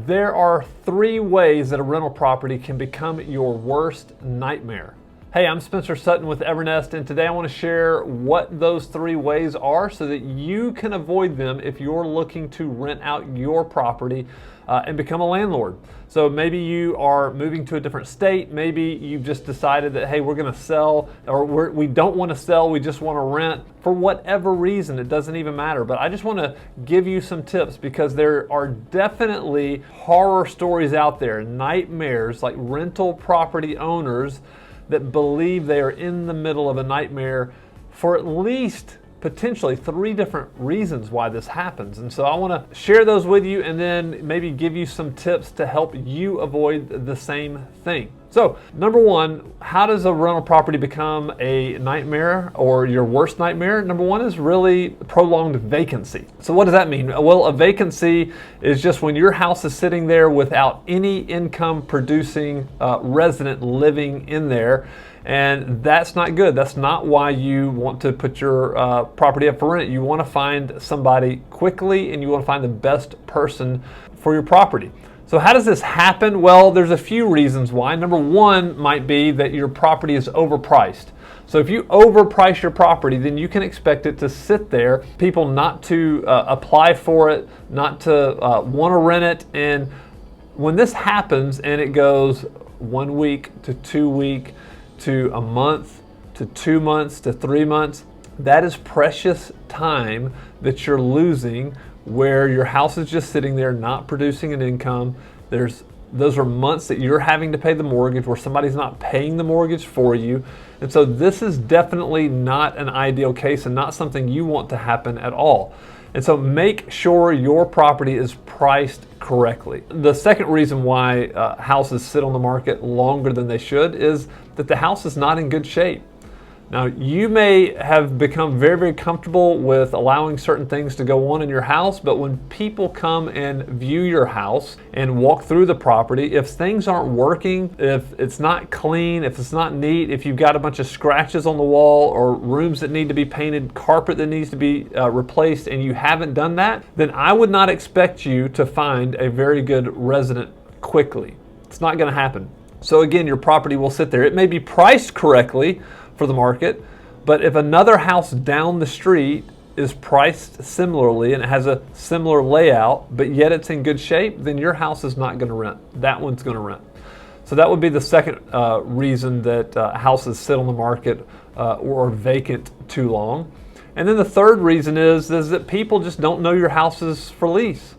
There are 3 ways that a rental property can become your worst nightmare. Hey, I'm Spencer Sutton with Evernest, and today I want to share what those 3 ways are so that you can avoid them if you're looking to rent out your property and become a landlord. So maybe you are moving to a different state, maybe you've just decided that, hey, we're going to sell, or we don't want to sell, we just want to rent. For whatever reason, it doesn't even matter, but I just want to give you some tips because there are definitely horror stories out there, nightmares, like rental property owners that believe they are in the middle of a nightmare for at least potentially 3 different reasons why this happens. And so I want to share those with you and then maybe give you some tips to help you avoid the same thing. So number 1, how does a rental property become a nightmare or your worst nightmare? Number 1 is really prolonged vacancy. So what does that mean? Well, a vacancy is just when your house is sitting there without any income producing resident living in there. And that's not good. That's not why you want to put your property up for rent. You want to find somebody quickly and you want to find the best person for your property. So how does this happen? Well, there's a few reasons why. Number 1 might be that your property is overpriced. So if you overprice your property, then you can expect it to sit there, people not to apply for it, not to want to rent it. And when this happens and it goes 1 week to 2 weeks, to a month, to 2 months, to 3 months, that is precious time that you're losing where your house is just sitting there not producing an income. Those are months that you're having to pay the mortgage where somebody's not paying the mortgage for you. And so this is definitely not an ideal case and not something you want to happen at all. And so make sure your property is priced correctly. The second reason why houses sit on the market longer than they should is that the house is not in good shape. Now, you may have become very, very comfortable with allowing certain things to go on in your house, but when people come and view your house and walk through the property, if things aren't working, if it's not clean, if it's not neat, if you've got a bunch of scratches on the wall or rooms that need to be painted, carpet that needs to be replaced, and you haven't done that, then I would not expect you to find a very good resident quickly. It's not going to happen. So again, your property will sit there. It may be priced correctly for the market, but if another house down the street is priced similarly and it has a similar layout, but yet it's in good shape, then your house is not going to rent. That one's going to rent. So that would be the second reason that houses sit on the market or are vacant too long. And then the third reason is that people just don't know your house is for lease,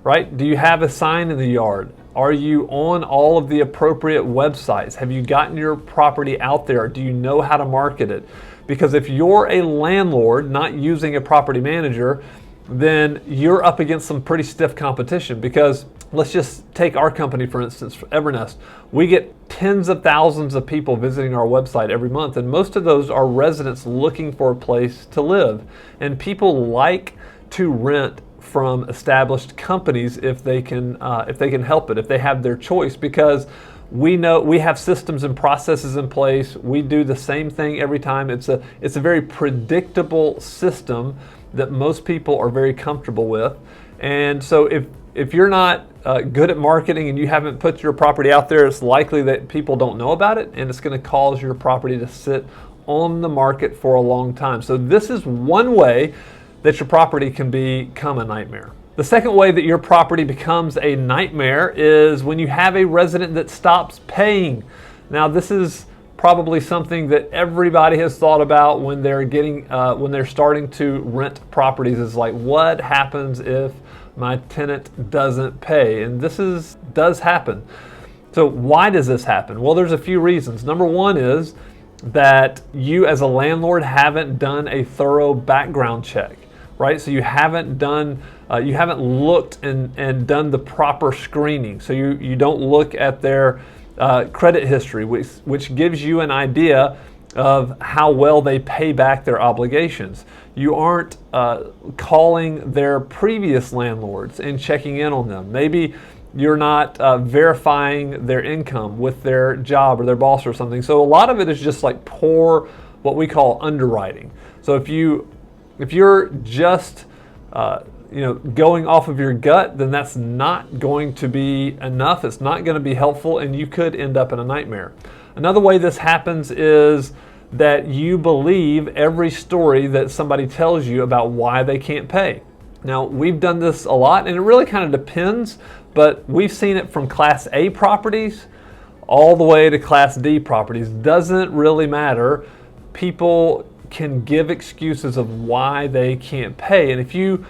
right? Do you have a sign in the yard? Are you on all of the appropriate websites? Have you gotten your property out there? Do you know how to market it? Because if you're a landlord not using a property manager, then you're up against some pretty stiff competition. Because let's just take our company, for instance, Evernest. We get tens of thousands of people visiting our website every month, and most of those are residents looking for a place to live. And people like to rent from established companies if they can help it, if they have their choice, because we know we have systems and processes in place. We do the same thing every time. It's a very predictable system that most people are very comfortable with. And so if you're not good at marketing and you haven't put your property out there, it's likely that people don't know about it, and it's going to cause your property to sit on the market for a long time. So this is one way that your property can become a nightmare. The second way that your property becomes a nightmare is when you have a resident that stops paying. Now, this is probably something that everybody has thought about when they're starting to rent properties. Is like, what happens if my tenant doesn't pay? And this does happen. So why does this happen? Well, there's a few reasons. Number 1 is that you as a landlord haven't done a thorough background check. Right, so you haven't looked and done the proper screening. So you don't look at their credit history, which gives you an idea of how well they pay back their obligations. You aren't calling their previous landlords and checking in on them. Maybe you're not verifying their income with their job or their boss or something. So a lot of it is just like poor, what we call underwriting. So if you're just going off of your gut, then that's not going to be enough. It's not going to be helpful, and you could end up in a nightmare. Another way this happens is that you believe every story that somebody tells you about why they can't pay. Now, we've done this a lot, and it really kind of depends, but we've seen it from Class A properties all the way to Class D properties. Doesn't really matter. People can give excuses of why they can't pay, and if you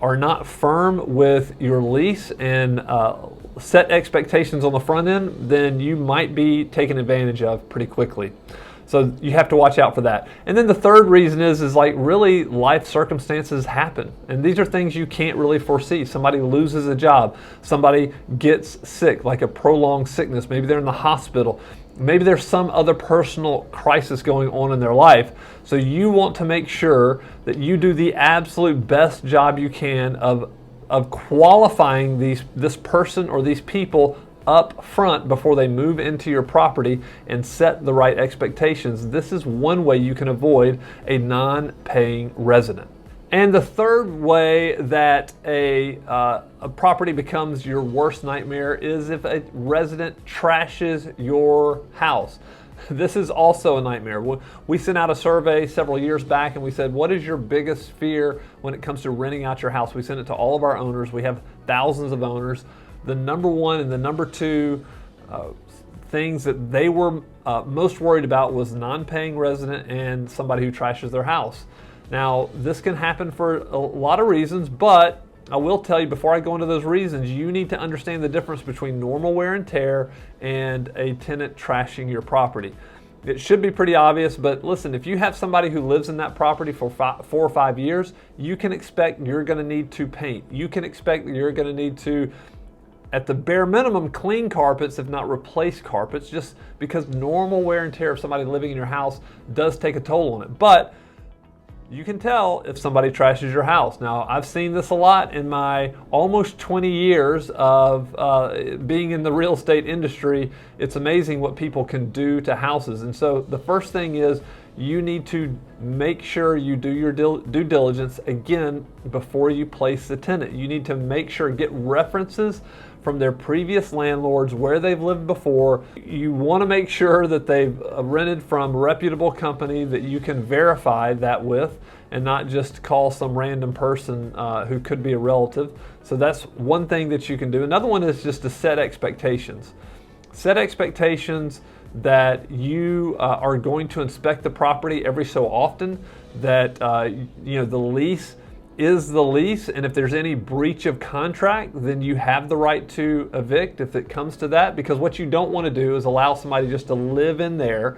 are not firm with your lease and set expectations on the front end, then you might be taken advantage of pretty quickly. So you have to watch out for that. And then the third reason is really life circumstances happen, and these are things you can't really foresee. Somebody loses a job, somebody gets sick, like a prolonged sickness, maybe they're in the hospital, maybe there's some other personal crisis going on in their life. So you want to make sure that you do the absolute best job you can of qualifying this person or these people up front before they move into your property and set the right expectations. This is one way you can avoid a non-paying resident. And the third way that a property becomes your worst nightmare is if a resident trashes your house. This is also a nightmare. We sent out a survey several years back and we said, what is your biggest fear when it comes to renting out your house? We sent it to all of our owners. We have thousands of owners. The number one and the number two things that they were most worried about was non-paying resident and somebody who trashes their house. Now, this can happen for a lot of reasons, but I will tell you before I go into those reasons, you need to understand the difference between normal wear and tear and a tenant trashing your property. It should be pretty obvious, but listen, if you have somebody who lives in that property for 4 or 5 years, you can expect you're going to need to paint. You can expect that you're going to need to, at the bare minimum, clean carpets, if not replace carpets, just because normal wear and tear of somebody living in your house does take a toll on it. But you can tell if somebody trashes your house. Now, I've seen this a lot in my almost 20 years of being in the real estate industry. It's amazing what people can do to houses. And so the first thing is you need to make sure you do your due diligence again before you place the tenant. You need to make sure, get references from their previous landlords, where they've lived before. You want to make sure that they've rented from a reputable company that you can verify that with, and not just call some random person who could be a relative. So that's one thing that you can do. Another one is just to set expectations. Set expectations that you are going to inspect the property every so often, that the lease is the lease, and if there's any breach of contract, then you have the right to evict if it comes to that, because what you don't want to do is allow somebody just to live in there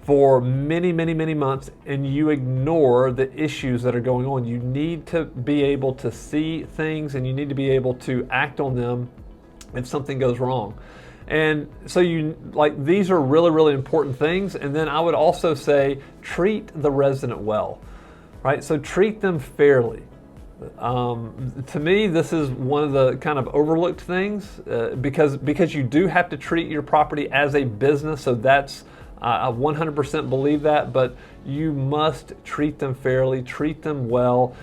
for many, many, many months and you ignore the issues that are going on. You need to be able to see things, and you need to be able to act on them if something goes wrong. And so these are really, really important things. And then I would also say treat the resident well. Right? So treat them fairly. To me, this is one of the kind of overlooked things because you do have to treat your property as a business. So that's, I 100% believe that, but you must treat them fairly, treat them well.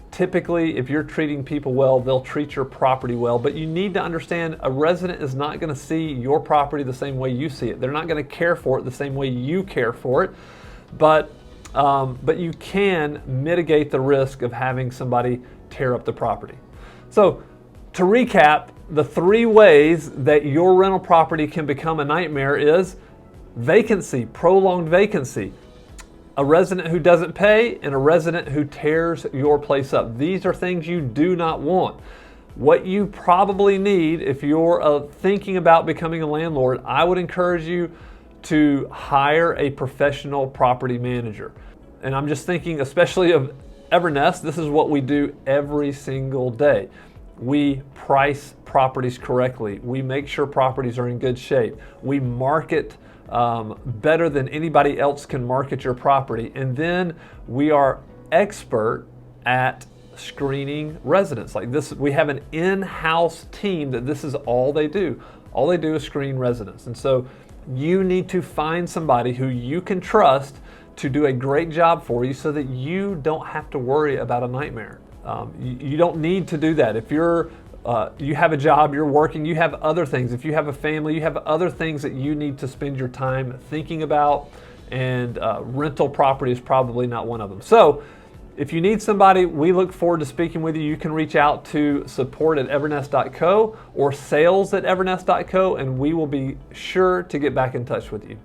Typically, if you're treating people well, they'll treat your property well. But you need to understand, a resident is not going to see your property the same way you see it. They're not going to care for it the same way you care for it. But you can mitigate the risk of having somebody tear up the property. So to recap, the 3 ways that your rental property can become a nightmare is vacancy, prolonged vacancy, a resident who doesn't pay, and a resident who tears your place up. These are things you do not want. What you probably need, if you're thinking about becoming a landlord, I would encourage you to hire a professional property manager. And I'm just thinking especially of Evernest. This is what we do every single day. We price properties correctly. We make sure properties are in good shape. We market better than anybody else can market your property. And then we are expert at screening residents. Like this, we have an in-house team that this is all they do. All they do is screen residents. And so you need to find somebody who you can trust to do a great job for you so that you don't have to worry about a nightmare. You don't need to do that. If you have a job, you're working, you have other things. If you have a family, you have other things that you need to spend your time thinking about, and rental property is probably not one of them. So if you need somebody, we look forward to speaking with you. You can reach out to support@evernest.co or sales@evernest.co, and we will be sure to get back in touch with you.